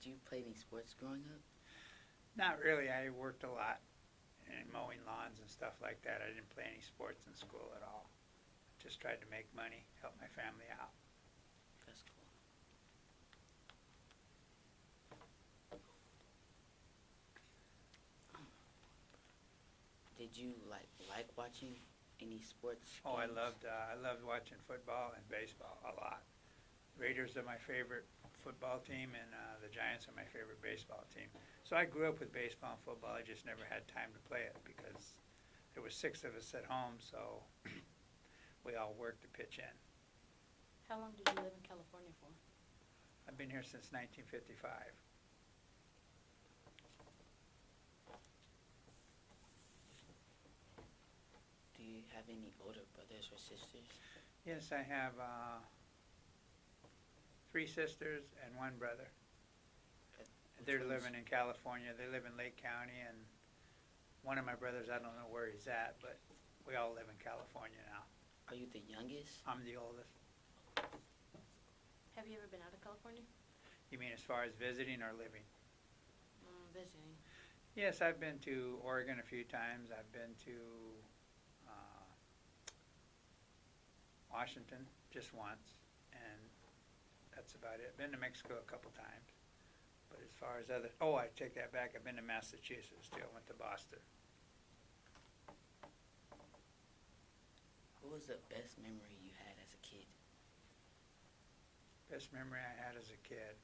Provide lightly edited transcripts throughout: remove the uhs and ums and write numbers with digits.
Did you play any sports growing up? Not really. I worked a lot and mowing lawns and stuff like that. I didn't play any sports in school at all. Just tried to make money, help my family out. That's cool. Did you like watching any sports Oh, games? I loved watching football and baseball a lot. Raiders are my favorite football team, and the Giants are my favorite baseball team. So I grew up with baseball and football. I just never had time to play it because there were 6 of us at home, so we all worked to pitch in. How long did you live in California for? I've been here since 1955. Do you have any older brothers or sisters? Yes, I have 3 sisters and 1 brother. They're Which ones? living in California. They live in Lake County, and one of my brothers, I don't know where he's at, but we all live in California now. Are you the youngest? I'm the oldest. Have you ever been out of California? You mean as far as visiting or living? Visiting. Yes, I've been to Oregon a few times. I've been to Washington just once, and that's about it. Been to Mexico a couple times. But as far as other, oh, I take that back. I've been to Massachusetts too. I went to Boston. What was the best memory you had as a kid? Best memory I had as a kid.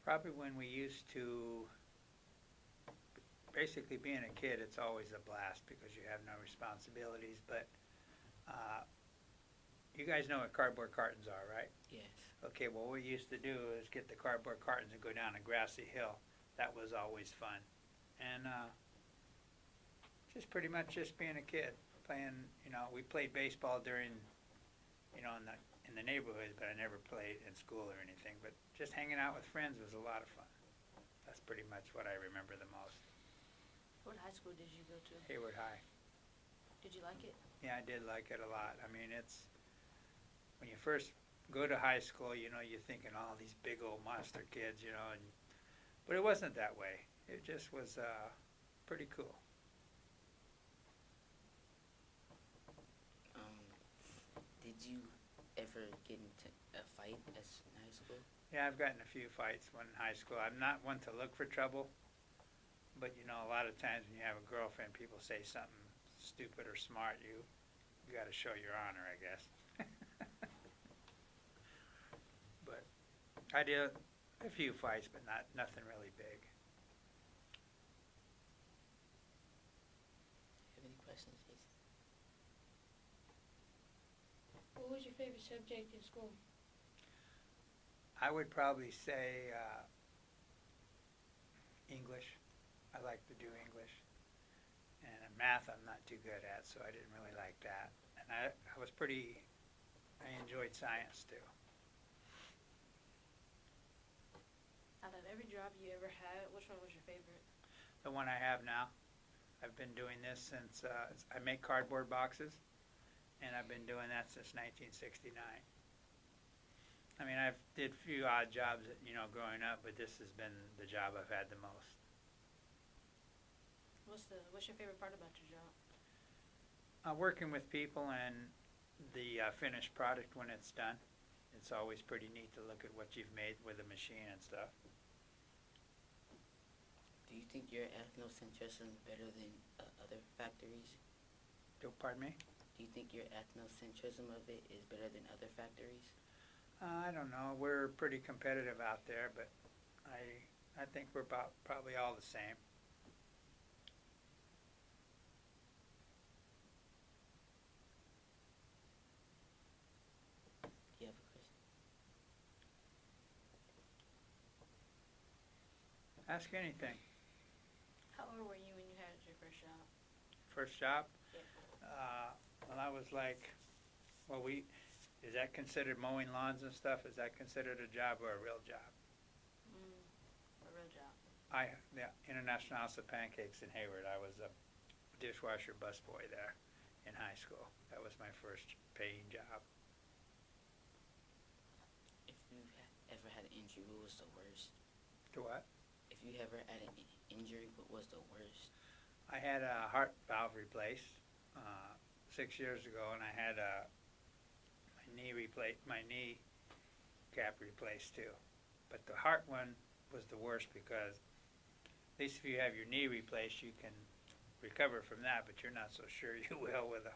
Probably when we used to, basically being a kid, it's always a blast because you have no responsibilities, but you guys know what cardboard cartons are, right? Yes. Okay, well, what we used to do is get the cardboard cartons and go down a grassy hill. That was always fun. And just pretty much just being a kid, playing, we played baseball during, in the neighborhood, but I never played in school or anything. But just hanging out with friends was a lot of fun. That's pretty much what I remember the most. What high school did you go to? Hayward High. Did you like it? Yeah, I did like it a lot. I mean, it's, when you first go to high school, you're thinking all these big old monster kids, but it wasn't that way. It just was pretty cool. Did you ever get into a fight in high school? Yeah, I've gotten a few fights when in high school. I'm not one to look for trouble, but a lot of times when you have a girlfriend, people say something stupid or smart, you got to show your honor, I guess. But I did a few fights, but nothing really big. Do you have any questions, Jason? What was your favorite subject in school? I would probably say English. I like to do English. And math I'm not too good at, so I didn't really like that. And I enjoyed science too. Out of every job you ever had, which one was your favorite? The one I have now, I've been doing this since, I make cardboard boxes, and I've been doing that since 1969. I mean, I've did a few odd jobs, growing up, but this has been the job I've had the most. What's your favorite part about your job? Working with people and the finished product when it's done. It's always pretty neat to look at what you've made with a machine and stuff. Do you think your ethnocentrism is better than other factories? Pardon me? Do you think your ethnocentrism of it is better than other factories? I don't know. We're pretty competitive out there, but I think we're probably all the same. Do you have a question? Ask anything. How old were you when you had your first job? First job? Yeah. Well, I was like, is that considered mowing lawns and stuff? Is that considered a job or a real job? A real job. The International House of Pancakes in Hayward. I was a dishwasher busboy there in high school. That was my first paying job. If you've ever had an injury, what was the worst? To what? If you ever had an injury, what was the worst? I had a heart valve replaced 6 years ago, and I had my knee cap replaced too. But the heart one was the worst because at least if you have your knee replaced, you can recover from that, but you're not so sure you will with a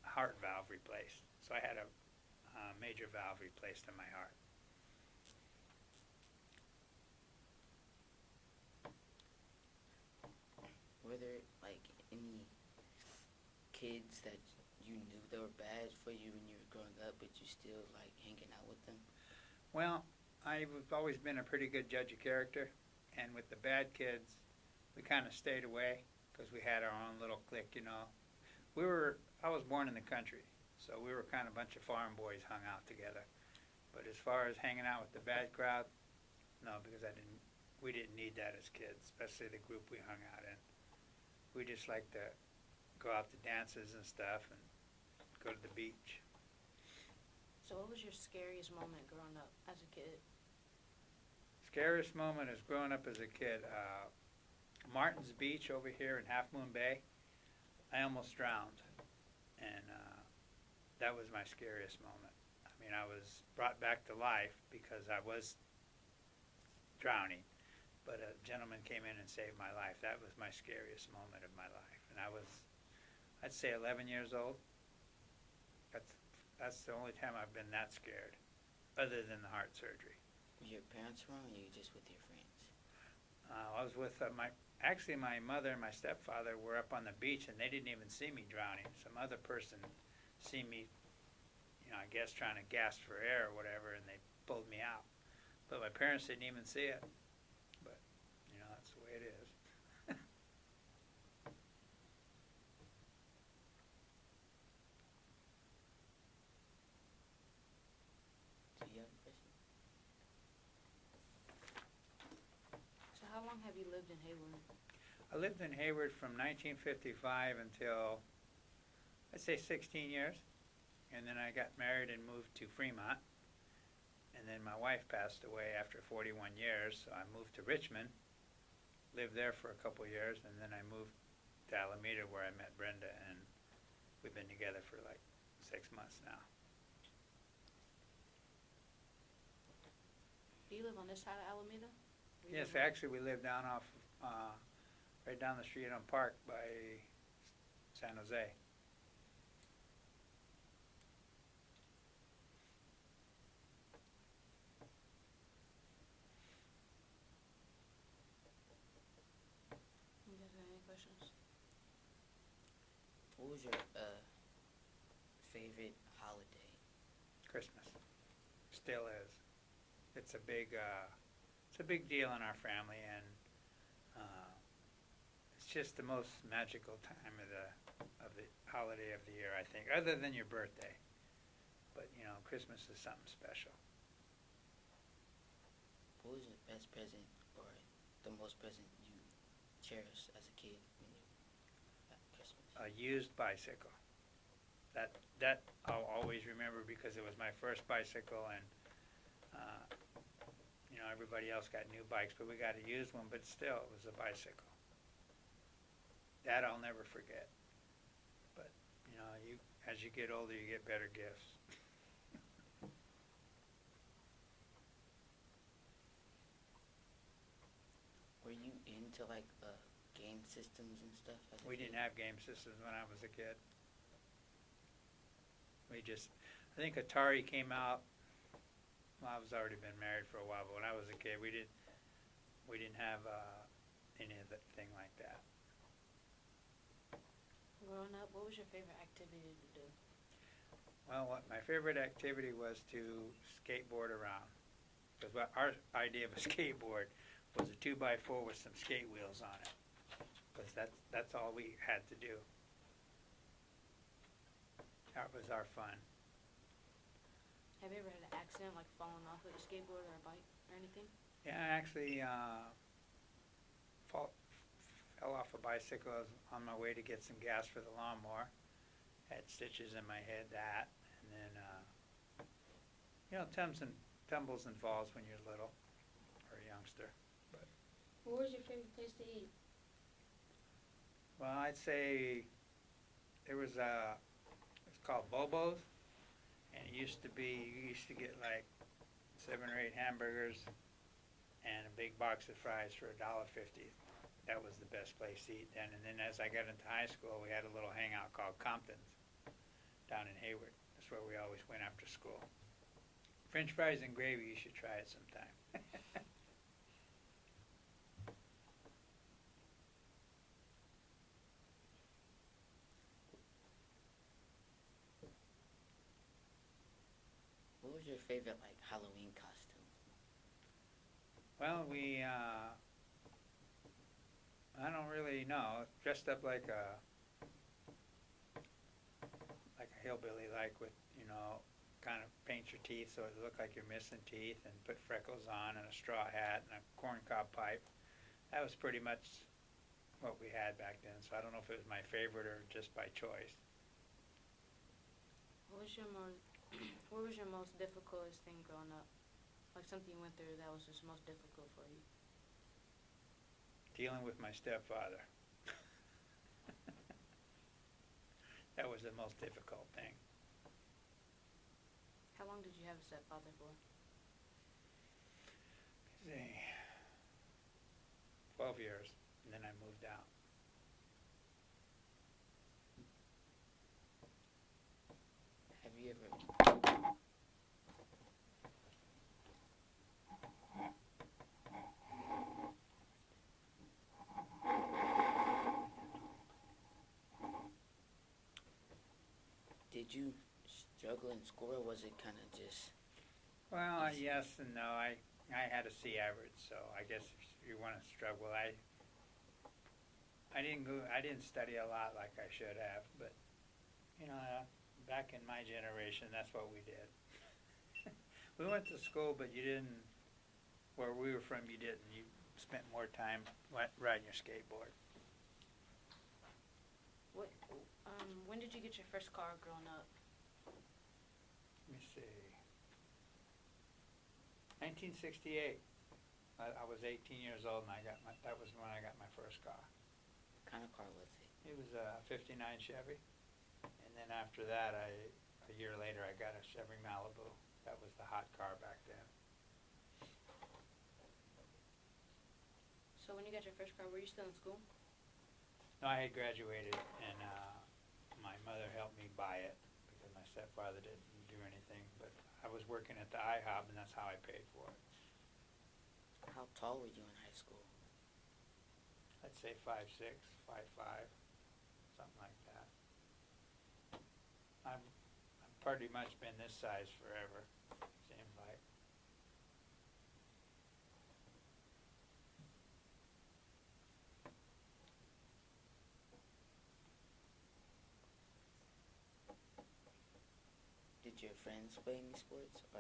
heart valve replaced. So I had a major valve replaced in my heart. Were there like any kids that you knew they were bad for you when you were growing up, but you still like hanging out with them? Well, I've always been a pretty good judge of character, and with the bad kids, we kind of stayed away because we had our own little clique, you know. I was born in the country, so we were kind of a bunch of farm boys hung out together. But as far as hanging out with the bad crowd, no, because we didn't need that as kids, especially the group we hung out in. We just liked to go out to dances and stuff and go to the beach. So what was your scariest moment growing up as a kid? Scariest moment is growing up as a kid. Martin's Beach over here in Half Moon Bay, I almost drowned. And that was my scariest moment. I mean, I was brought back to life because I was drowning. But a gentleman came in and saved my life. That was my scariest moment of my life. And I was, I'd say 11 years old. That's the only time I've been that scared, other than the heart surgery. Were your parents around, or you just with your friends? I was with actually my mother and my stepfather were up on the beach, and they didn't even see me drowning. Some other person seen me, you know, I guess trying to gasp for air or whatever, and they pulled me out. But my parents didn't even see it. But, you know, that's the way it is. Do you have a question? So how long have you lived in Hayward? I lived in Hayward from 1955 until, I'd say 16 years. And then I got married and moved to Fremont. And then my wife passed away after 41 years, so I moved to Richmond, lived there for a couple years, and then I moved to Alameda where I met Brenda, and we've been together for like 6 months now. Do you live on this side of Alameda? Or you Yes, live on- actually we live down off, right down the street on Park by San Jose. You guys got any questions? What was your favorite holiday? Christmas. Still is. It's a big deal in our family, and it's just the most magical time of the holiday of the year, I think, other than your birthday. But you know, Christmas is something special. What was your best present or the most present you cherished as a kid when you got Christmas? A used bicycle. That I'll always remember because it was my first bicycle, and you know, everybody else got new bikes, but we got a used one, but still it was a bicycle. That I'll never forget. But you know, as you get older, you get better gifts. Were you into like game systems and stuff? We didn't have game systems when I was a kid. I think Atari came out, well, I was already been married for a while, but when I was a kid, we didn't have any of that thing like that. Growing up, what was your favorite activity to do? Well, my favorite activity was to skateboard around. Because our idea of a skateboard was a 2x4 with some skate wheels on it. Because that's all we had to do. That was our fun. Have you ever had an accident, like falling off with a skateboard or a bike or anything? Yeah, I actually fell off a bicycle. I was on my way to get some gas for the lawnmower. Had stitches in my head, and then, you know, times tumbles and falls when you're little or a youngster. What was your favorite place to eat? Well, I'd say there was it's called Bobo's, and it used to be, you used to get like 7 or 8 hamburgers and a big box of fries for $1.50. That was the best place to eat then. And then as I got into high school, we had a little hangout called Compton's down in Hayward. That's where we always went after school. French fries and gravy, you should try it sometime. What was your favorite, like, Halloween costume? Well, we, I don't really know. Dressed up like a hillbilly, like with, you know, kind of paint your teeth so it look like you're missing teeth, and put freckles on and a straw hat and a corncob pipe. That was pretty much what we had back then, so I don't know if it was my favorite or just by choice. What was your most difficult thing growing up? Like something you went through that was just most difficult for you? Dealing with my stepfather. That was the most difficult thing. How long did you have a stepfather for? Say, 12 years, and then I moved out. Have you ever... Did you struggle in school, or was it kind of just... Well, yes and no. I had a C average, so I guess if you want to struggle, I didn't study a lot like I should have, but you know, back in my generation, that's what we did. We went to school, but you didn't. Where we were from, you didn't. You spent more time riding your skateboard. When did you get your first car growing up? Let me see. 1968. I was 18 years old, and that was when I got my first car. What kind of car was it? It was a '59 Chevy, and then after that, a year later, I got a Chevy Malibu. That was the hot car back then. So when you got your first car, were you still in school? No, I had graduated, and my mother helped me buy it because my stepfather didn't do anything. But I was working at the IHOB, and that's how I paid for it. How tall were you in high school? I'd say 5'6", 5'5", something like that. I've pretty much been this size forever, seems like. Did your friends play any sports, or...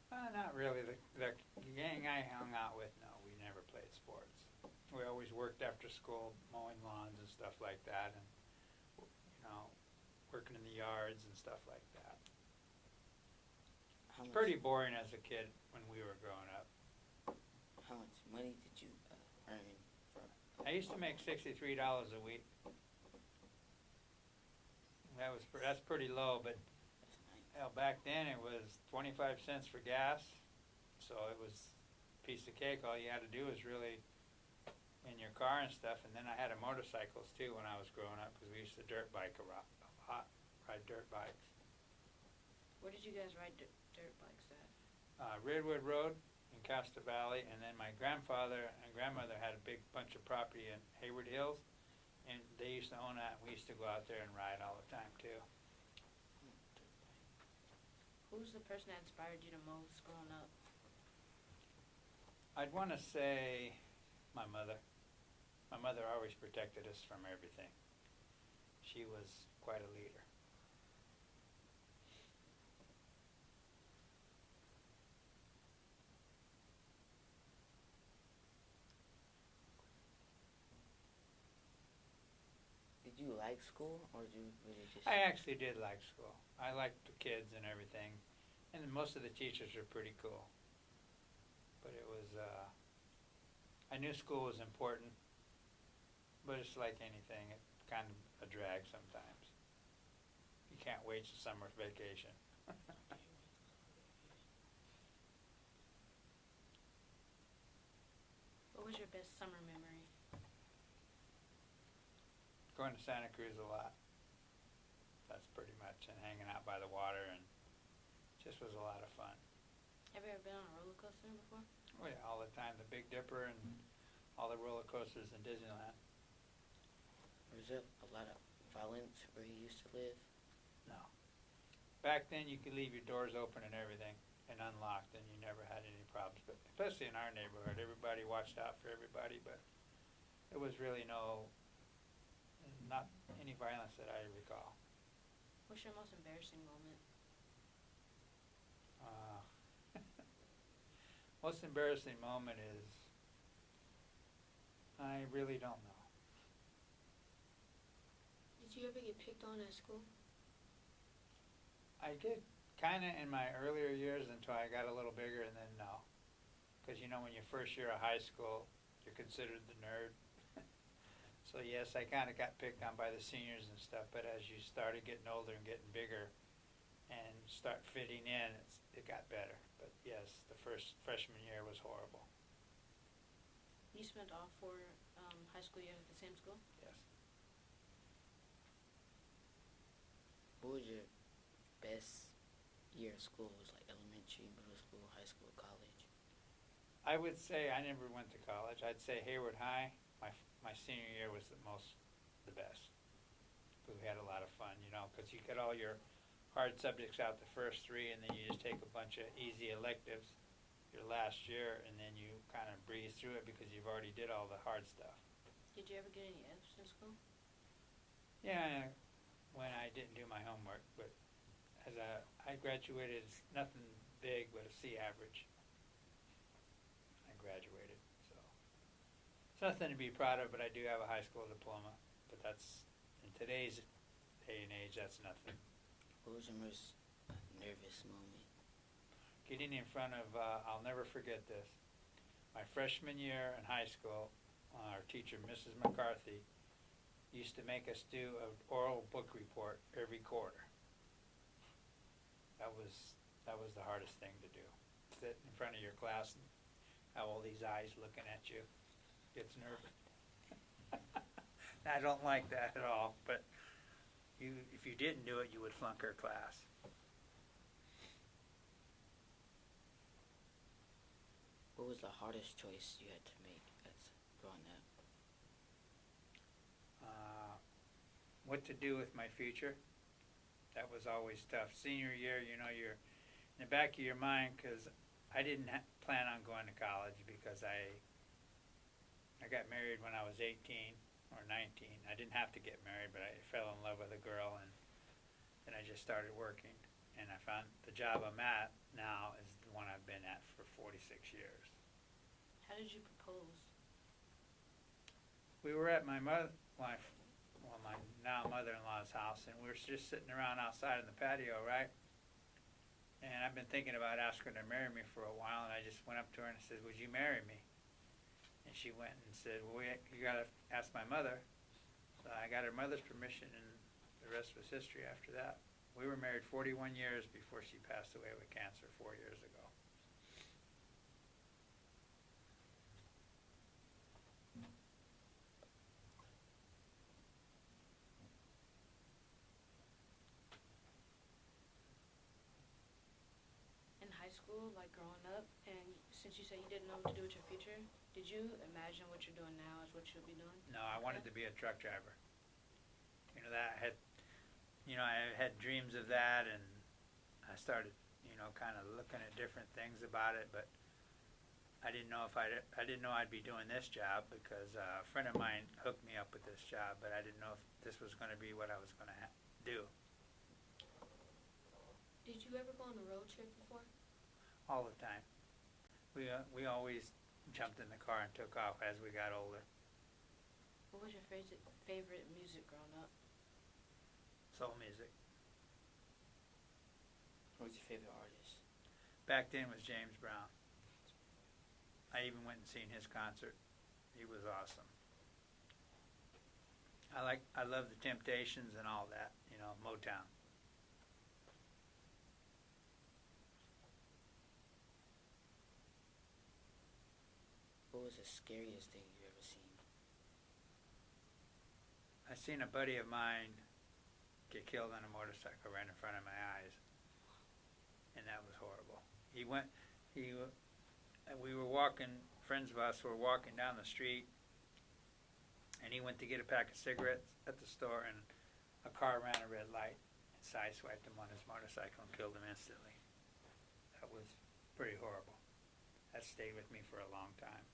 Not really. The gang I hung out with, no, we never played sports. We always worked after school, mowing lawns and stuff like that, and, you know, working in the yards and stuff like that. It's pretty boring as a kid when we were growing up. How much money did you earn from... I used to make $63 a week. That's pretty low, but hell, back then it was 25 cents for gas, so it was a piece of cake. All you had to do was really in your car and stuff. And then I had a motorcycles too when I was growing up, because we used to dirt bike a lot, ride dirt bikes. Where did you guys ride dirt bikes at? Redwood Road in Casta Valley, and then my grandfather and grandmother had a big bunch of property in Hayward Hills, and they used to own that, and we used to go out there and ride all the time too. Who's the person that inspired you the most growing up? I'd want to say my mother. My mother always protected us from everything. She was quite a leader. Did you like school, or were you just... I actually did like school. I liked the kids and everything. And most of the teachers were pretty cool. But it was, I knew school was important, but it's like anything, it's kind of a drag sometimes. You can't wait till summer vacation. What was your best summer memory? Going to Santa Cruz a lot. That's pretty much, and hanging out by the water, and just was a lot of fun. Have you ever been on a roller coaster before? Oh yeah, all the time, the Big Dipper and all the roller coasters in Disneyland. Was there a lot of violence where you used to live? No. Back then, you could leave your doors open and everything, and unlocked, and you never had any problems. But especially in our neighborhood, everybody watched out for everybody, but there was really not any violence that I recall. What's your most embarrassing moment? Most embarrassing moment is, I really don't know. Did you ever get picked on at school? I did kind of in my earlier years until I got a little bigger, and then no. Because, when your first year of high school, you're considered the nerd. So yes, I kind of got picked on by the seniors and stuff, but as you started getting older and getting bigger and start fitting in, it got better. But yes, the freshman year was horrible. You spent all 4 high school years at the same school? Yes. What was your best year of school? Was like elementary, middle school, high school, college? I would say I never went to college. I'd say Hayward High, my senior year was the best. We had a lot of fun, because you get all your hard subjects out the first 3, and then you just take a bunch of easy electives your last year, and then you kind of breeze through it because you've already did all the hard stuff. Did you ever get any F's in school? Yeah, when I didn't do my homework, but I graduated, nothing big but a C average. I graduated, so it's nothing to be proud of, but I do have a high school diploma. But that's, in today's day and age, that's nothing. What was your most nervous moment? Getting in front of, I'll never forget this. My freshman year in high school, our teacher, Mrs. McCarthy, used to make us do an oral book report every quarter. That was the hardest thing to do. Sit in front of your class and have all these eyes looking at you. Gets nervous. I don't like that at all, but if you didn't do it, you would flunk her class. What was the hardest choice you had to make as growing up? What to do with my future? That was always tough. Senior year, you're in the back of your mind, because I didn't plan on going to college because I got married when I was 18 or 19. I didn't have to get married, but I fell in love with a girl, and then I just started working. And I found the job I'm at now is the one I've been at for 46 years. How did you propose? We were at my now mother-in-law's house, and we were just sitting around outside in the patio, right? And I've been thinking about asking her to marry me for a while, and I just went up to her and said, "Would you marry me?" And she went and said, "Well, you gotta ask my mother." So I got her mother's permission, and the rest was history after that. We were married 41 years before she passed away with cancer 4 years ago. In high school, like growing up, and since you said you didn't know what to do with your future, did you imagine what you're doing now is what you'll be doing? No, I wanted to be a truck driver. I had dreams of that, and I started, kind of looking at different things about it, but I didn't know I'd be doing this job, because a friend of mine hooked me up with this job, but I didn't know if this was going to be what I was going to do. Did you ever go on a road trip before? All the time. We always jumped in the car and took off as we got older. What was your favorite music growing up? Soul music. What was your favorite artist? back then was James Brown. I even went and seen his concert. He was awesome. I love the Temptations and all that, Motown. What was the scariest thing you ever seen? I seen a buddy of mine get killed on a motorcycle right in front of my eyes, and that was horrible. We were walking, friends of us were walking down the street, and he went to get a pack of cigarettes at the store, and a car ran a red light and sideswiped him on his motorcycle and killed him instantly. That was pretty horrible. That stayed with me for a long time.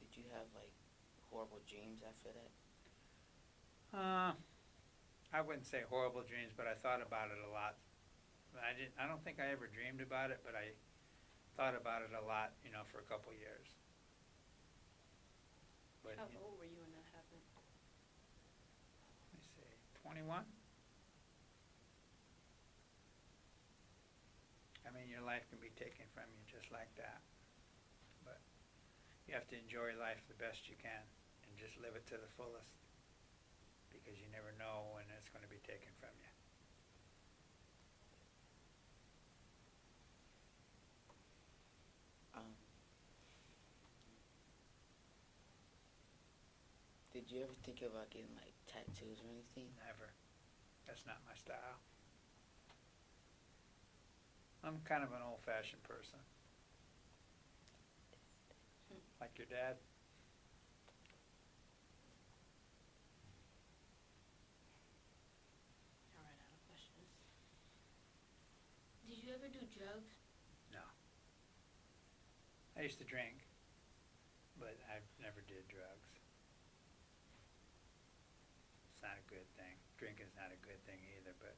Did you have like horrible dreams after that? I wouldn't say horrible dreams, but I thought about it a lot. I don't think I ever dreamed about it, but I thought about it a lot, for a couple years. But How old were you when that happened? let me see, 21? I mean, your life can be taken from you just like that. But you have to enjoy life the best you can and just live it to the fullest, because you never know when it's going to be taken from you. Did you ever think about getting like tattoos or anything? Never. That's not my style. I'm kind of an old-fashioned person. Like your dad? I ran out of questions. Did you ever do drugs? No. I used to drink, but I never did drugs. It's not a good thing. Drinking's not a good thing either, but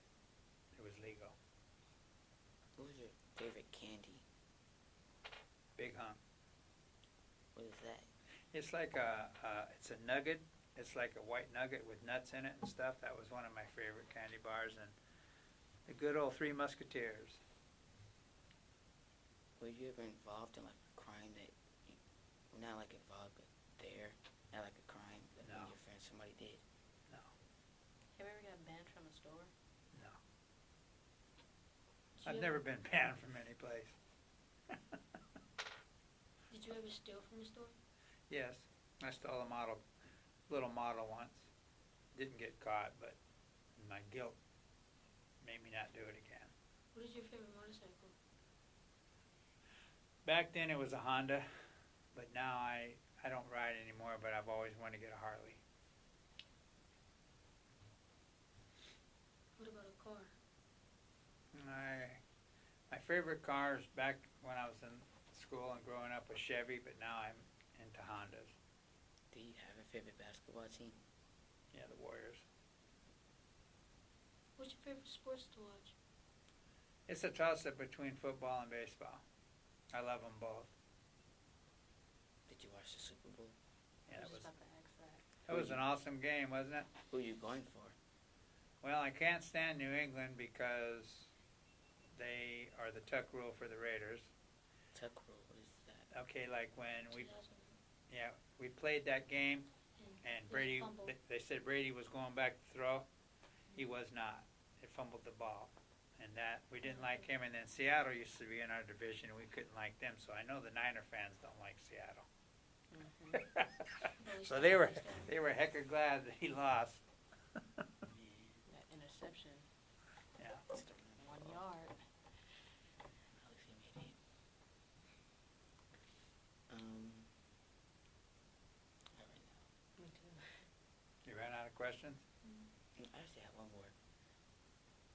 it was legal. What was your favorite candy? Big Hunk. What is that? It's like it's a nugget. It's like a white nugget with nuts in it and stuff. That was one of my favorite candy bars. And the good old Three Musketeers. Were you ever involved in like a crime that you, well, not like involved, but there, not like a crime that No. one of your friends, somebody did? No. Have you ever got banned from a store? No. Did I've you never been banned from any place. Did you ever steal from a store? Yes, I stole a little model once. Didn't get caught, but my guilt made me not do it again. What is your favorite motorcycle? Back then it was a Honda, but now I don't ride anymore, but I've always wanted to get a Harley. What about a car? My favorite cars back when I was in school and growing up was Chevy, but now I'm into Hondas. Do you have a favorite basketball team? Yeah, the Warriors. What's your favorite sports to watch? It's a toss-up between football and baseball. I love them both. Did you watch the Super Bowl? Yeah, I it was was just about to ask that. That was an awesome game, wasn't it? Who are you going for? Well, I can't stand New England because they are the tuck rule for the Raiders. Tuck rule, what is that? Okay, like when we 2000. we played that game and It was Brady, fumbled. they said Brady was going back to throw. He was not. It fumbled the ball. And that, we didn't like him. And then Seattle used to be in our division and we couldn't like them. So I know the Niner fans don't like Seattle. So they were hecka glad that he lost. That interception, Yeah. 1 yard. Alex, he made it. I ran out. Me too. You ran out of questions? I actually have one more.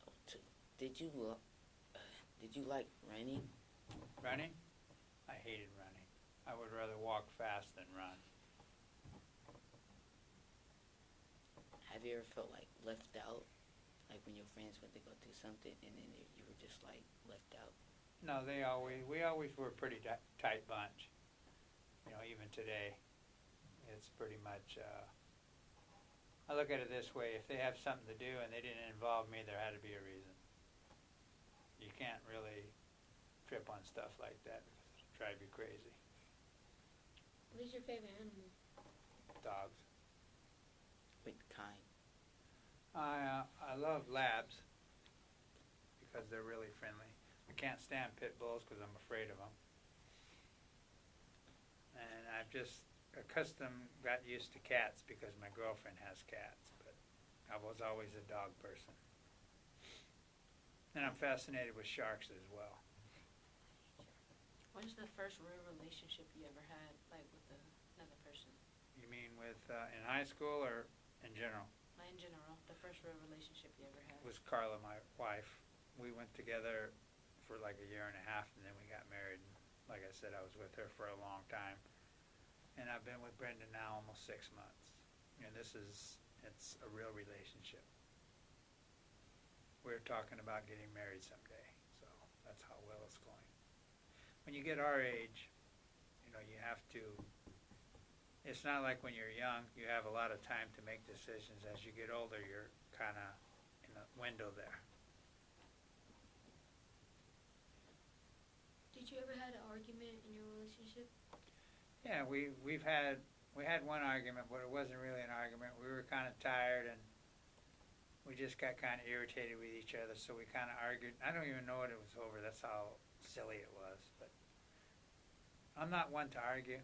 Oh, two. Did you like running? Running? I hated running. I would rather walk fast than run. Have you ever felt like left out? Like when your friends went to go do something and then you were just like left out? No, we always were a pretty tight bunch. Even today, it's pretty much I look at it this way, if they have something to do and they didn't involve me, there had to be a reason. You can't really trip on stuff like that because it'll drive you crazy. What is your favorite animal? Dogs. What kind? I love labs because they're really friendly. I can't stand pit bulls because I'm afraid of them. And I've just got used to cats because my girlfriend has cats, but I was always a dog person. And I'm fascinated with sharks as well. When's the first real relationship you ever had, like with another person? You mean with in high school or in general? Like in general, the first real relationship you ever had. It was Carla, my wife. We went together for like a year and a half, and then we got married. And like I said, I was with her for a long time. And I've been with Brenda now almost 6 months. And it's a real relationship. We're talking about getting married someday, so that's how well it's going. When you get our age, you have to, it's not like when you're young, you have a lot of time to make decisions. As you get older, you're kind of in a window there. Did you ever had an argument in your relationship? Yeah, we had one argument, but it wasn't really an argument. We were kind of tired, and we just got kind of irritated with each other, so we kind of argued. I don't even know what it was over. That's how silly it was. But I'm not one to argue.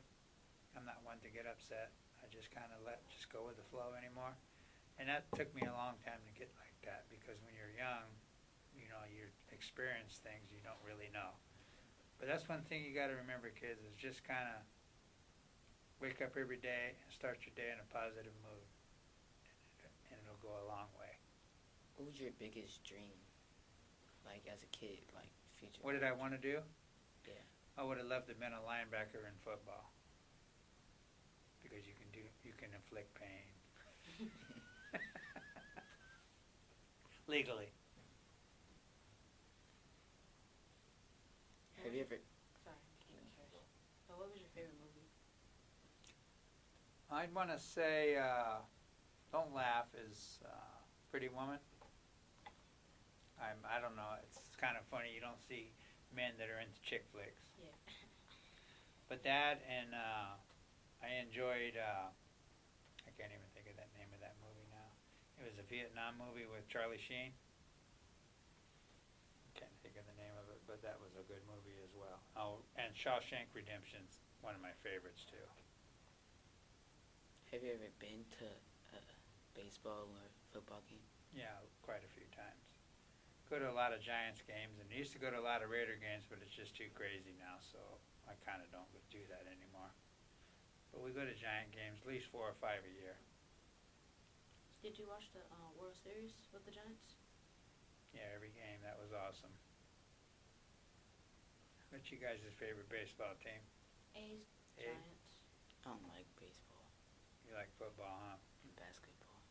I'm not one to get upset. I just kind of just go with the flow anymore. And that took me a long time to get like that, because when you're young, you experience things you don't really know. But that's one thing you got to remember, kids, is just kind of wake up every day and start your day in a positive mood, and it'll go a long way. What was your biggest dream, like as a kid, like future? What did I want to do? Yeah. I would have loved to have been a linebacker in football, because you can inflict pain legally. Have you ever? Sorry, but what was your favorite movie? I'd want to say, don't laugh, is Pretty Woman. I don't know, it's kind of funny, you don't see men that are into chick flicks. Yeah. But that, and I enjoyed, I can't even think of that name of that movie now. It was a Vietnam movie with Charlie Sheen. Can't think of the name of it, but that was a good movie as well. Oh, and Shawshank Redemption's one of my favorites too. Have you ever been to a baseball or football game? Yeah, quite a few times. Go to a lot of Giants games, and used to go to a lot of Raider games, but it's just too crazy now, so I kind of don't do that anymore. But we go to Giant games, at least 4 or 5 a year. Did you watch the World Series with the Giants? Yeah, every game. That was awesome. What's you guys' favorite baseball team? A's. A's? Giants. I don't like baseball You like football, huh? and basketball.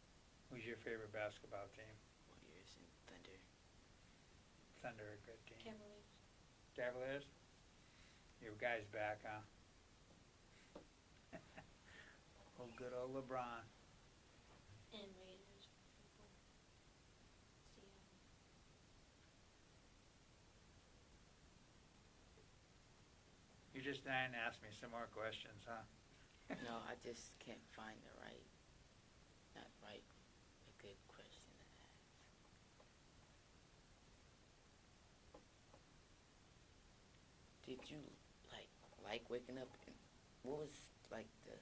Who's your favorite basketball team? Warriors and Thunder. Thunder, a good team. Cavaliers. Cavaliers? Your guy's back, huh? Oh, good old LeBron. And Raiders for football. Seattle. You're just dying to ask me some more questions, huh? No, I just can't find a good question to ask. Did you like waking up? And what was like the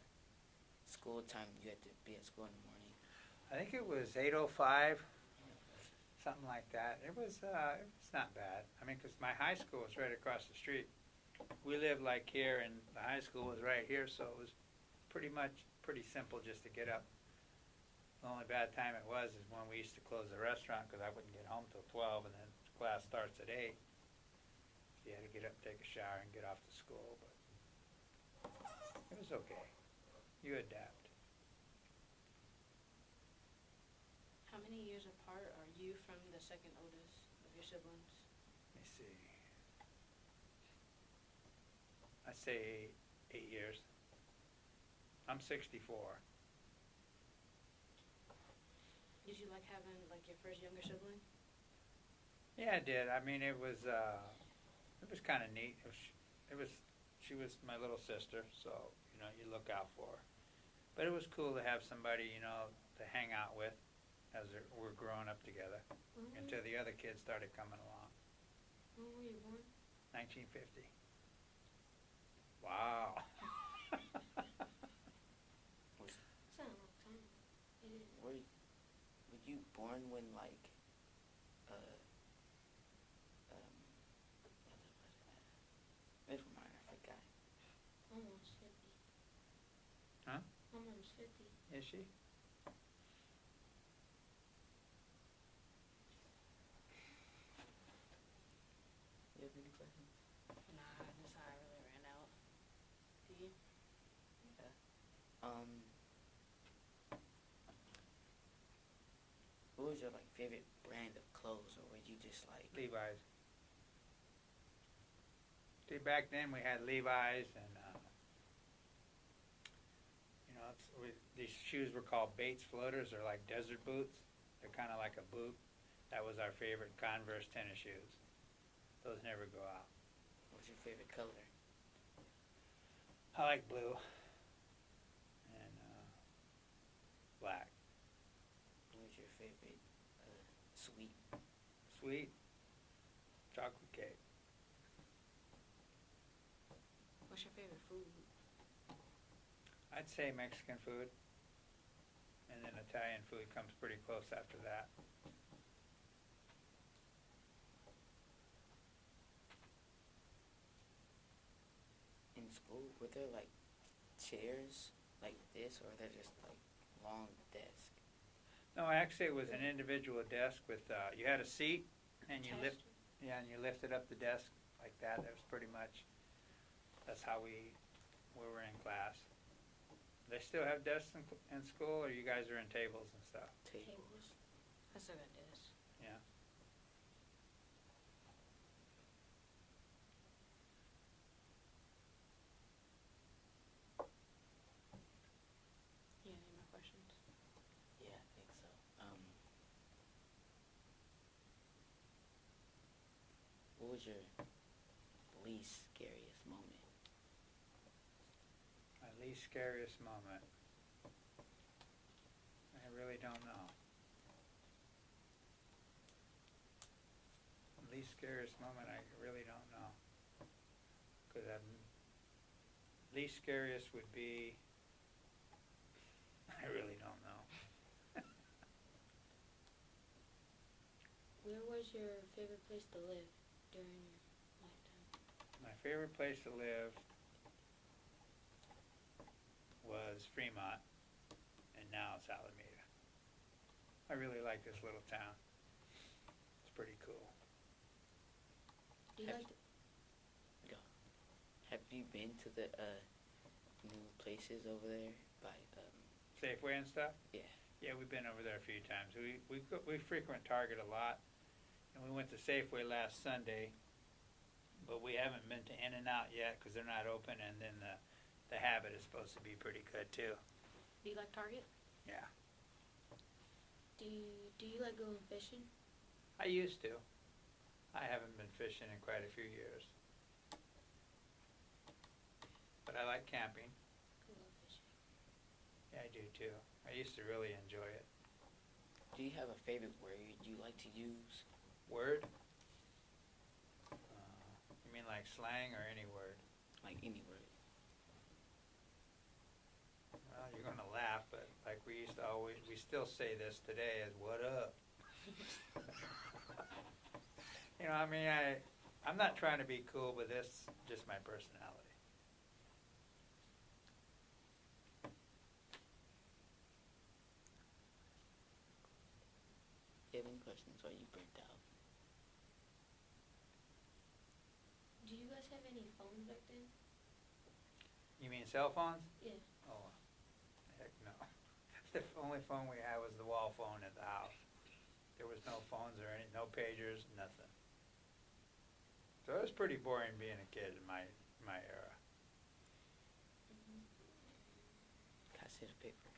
school time you had to be at school in the morning? I think it was 8:05, something like that. It was not bad. I mean, because my high school was right across the street. We lived like here, and the high school was right here, so it was pretty simple just to get up. The only bad time it was is when we used to close the restaurant, because I wouldn't get home till 12, and then class starts at 8. So you had to get up, take a shower, and get off to school, but it was okay. You adapt. How many years apart are you from the second oldest of your siblings? Let me see. I say 8 years. I'm 64. Did you like having like your first younger sibling? Yeah, I did. I mean, it was kind of neat. She was my little sister, so, you know, you look out for her. But it was cool to have somebody, you know, to hang out with as we're growing up together until the other kids started coming along. When were you born? 1950. Wow. That's not a long time. It is. Were you born when like never mind, I forgot. Almost 50. Huh? Almost 50. Is she? You have any questions? Nah, that's how I really ran out. Do you? What was your like favorite brand of clothes, or were you just like Levi's. See, back then we had Levi's, and you know, these shoes were called Bates floaters, or like desert boots. They're kind of like a boot. That was our favorite Converse tennis shoes. Those never go out. what's your favorite color? I like blue and black. What was your favorite sweet? Sweet chocolate cake. What's your favorite food? I'd say Mexican food, and then Italian food comes pretty close after that. In school, were there like chairs like this, or they're just like long desks? No, actually, it was an individual desk with you had a seat, and you Attached? and you lifted up the desk like that. That was pretty much. That's how we were in class. They still have desks in school, or you guys are in tables and stuff? Tables. I still got this. Yeah. You have any more questions? Yeah, I think so. What was your least scariest moment? My least scariest moment. I really don't know. Least scariest moment, I really don't know. Because least scariest would be, I really don't know. Where was your favorite place to live during your lifetime? My favorite place to live was Fremont, and now it's Alameda. I really like this little town. It's pretty cool. Do you like Have you been to the new places over there by Safeway and stuff? Yeah. Yeah, we've been over there a few times. We frequent Target a lot, and we went to Safeway last Sunday, but we haven't been to In-N-Out yet because they're not open, and then the Habit is supposed to be pretty good too. Do you like Target? Yeah, Do you like going fishing? I used to. I haven't been fishing in quite a few years, but I like camping. I love fishing. Yeah, I do too. I used to really enjoy it. Do you have a favorite word you like to use? Word? You mean like slang or any word? Like any word. Well, you're gonna laugh, but like we still say this today as "what up." You know, I mean, I'm not trying to be cool, but this just my personality. You have any questions? Or you burnt out? Do you guys have any phones back then? You mean cell phones? Yeah. Oh, heck no. The only phone we had was the wall phone at the house. There was no phones or no pagers, nothing. So it was pretty boring being a kid in my era. Can I see the paper?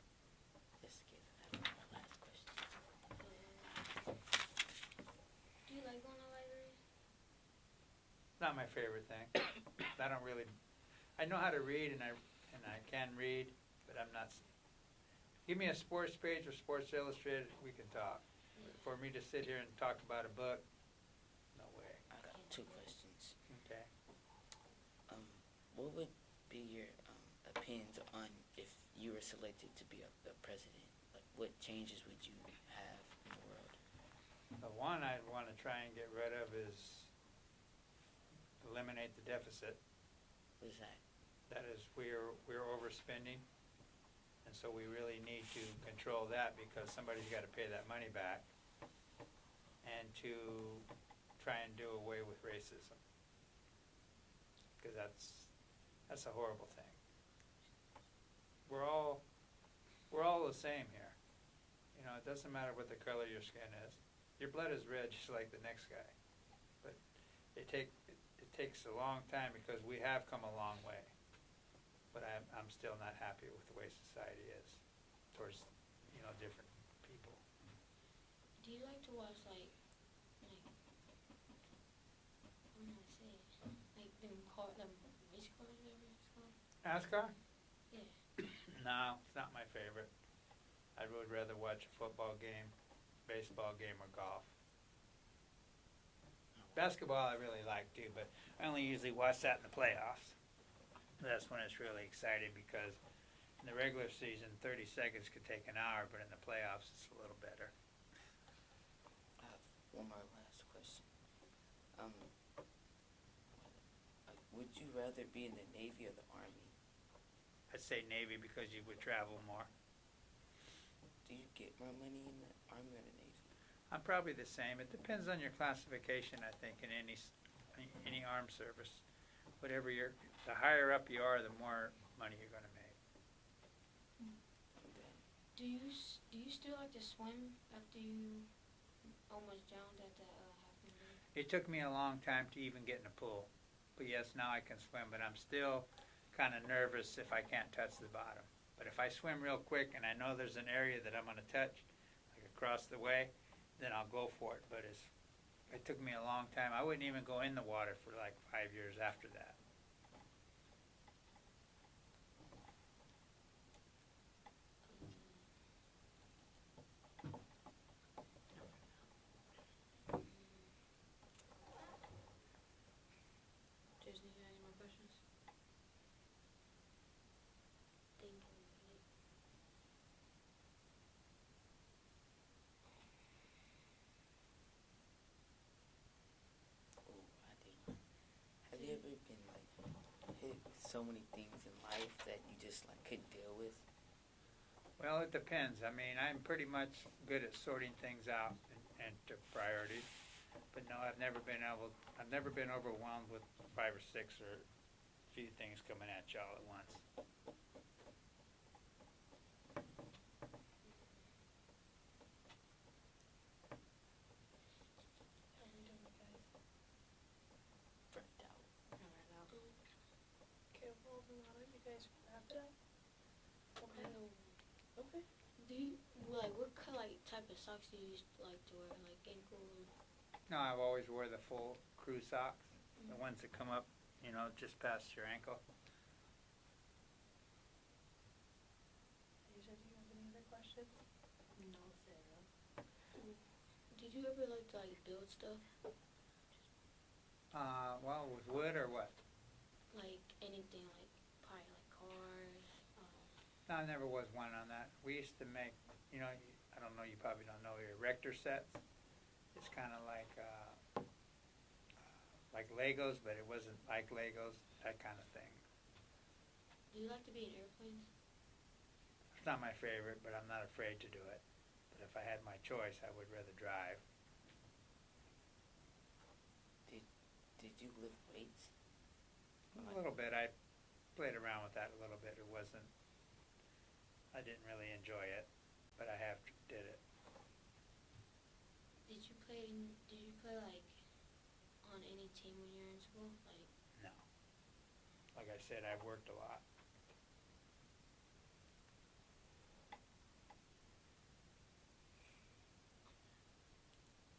Just in case I have my last question. not my favorite thing. I don't really, I know how to read and I can read, but I'm not, give me a sports page or Sports Illustrated, we can talk. For me to sit here and talk about a book, no way. I got two questions. Okay. What would be your opinions on if you were selected to be the president? Like, what changes would you have in the world? The one I'd want to try and get rid of is eliminate the deficit. What is that? That is, we're overspending, and so we really need to control that because somebody's got to pay that money back, and to try and do away with racism, because that's a horrible thing. We're all the same here. You know, it doesn't matter what the color of your skin is. Your blood is red just like the next guy, but it takes a long time because we have come a long way. But I'm still not happy with the way society is towards, you know, different people. Do you like to watch I don't know how to say it, like them race cars, whatever it's called? NASCAR? Yeah. No, it's not my favorite. I would rather watch a football game, baseball game, or golf. Basketball I really like too, but I only usually watch that in the playoffs. That's when it's really exciting because in the regular season, 30 seconds could take an hour, but in the playoffs, it's a little better. I have one more last question. Would you rather be in the Navy or the Army? I'd say Navy because you would travel more. Do you get more money in the Army or the Navy? I'm probably the same. It depends on your classification, I think, in any armed service. Whatever the higher up you are, the more money you're going to make. Okay. Do you still like to swim after you almost drowned at the half moon? It took me a long time to even get in a pool. But yes, now I can swim, but I'm still kind of nervous if I can't touch the bottom. But if I swim real quick and I know there's an area that I'm going to touch, like across the way, then I'll go for it. But it took me a long time. I wouldn't even go in the water for like 5 years after that. Jason, you have any more questions? Thinking of it. Oh, I did one. Have you ever been like hit with so many things in life that you just like couldn't deal with? Well, it depends. I mean, I'm pretty much good at sorting things out and to priorities. But no, I've never been overwhelmed with 5 or 6 or a few things coming at you all at once. How are we doing, guys? Burnt out. Alright, now. Okay, well, then why don't you guys wrap it up? Okay. Okay. Do you what type of socks do you used to like to wear? Like ankle? No, I've always wore the full crew socks, the ones that come up, you know, just past your ankle. Dajah, do you have any other questions? No, Sarah. Did you ever like to build stuff? Well, with wood or what? Like anything, like probably like cars. No, I never was one on that. We used to make, you know, I don't know, you probably don't know, erector sets. It's kind of like Legos, but it wasn't like Legos, that kind of thing. Do you like to be in airplanes? It's not my favorite, but I'm not afraid to do it. But if I had my choice, I would rather drive. Did you lift weights? A little bit. I played around with that a little bit. I didn't really enjoy it, but I did it. Did you play like on any team when you were in school? Like No. Like I said, I've worked a lot.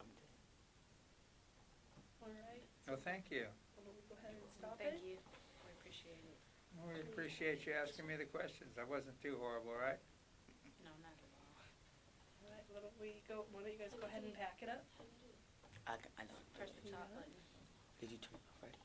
I'm done. Alright. Well, thank you. why don't we go ahead and stop it? Thank you. We appreciate it. We appreciate you asking me the questions. I wasn't too horrible, right? No, not at all. All right, why don't you guys go ahead and pack it up? I know. Press the top button. Did you turn it off, right?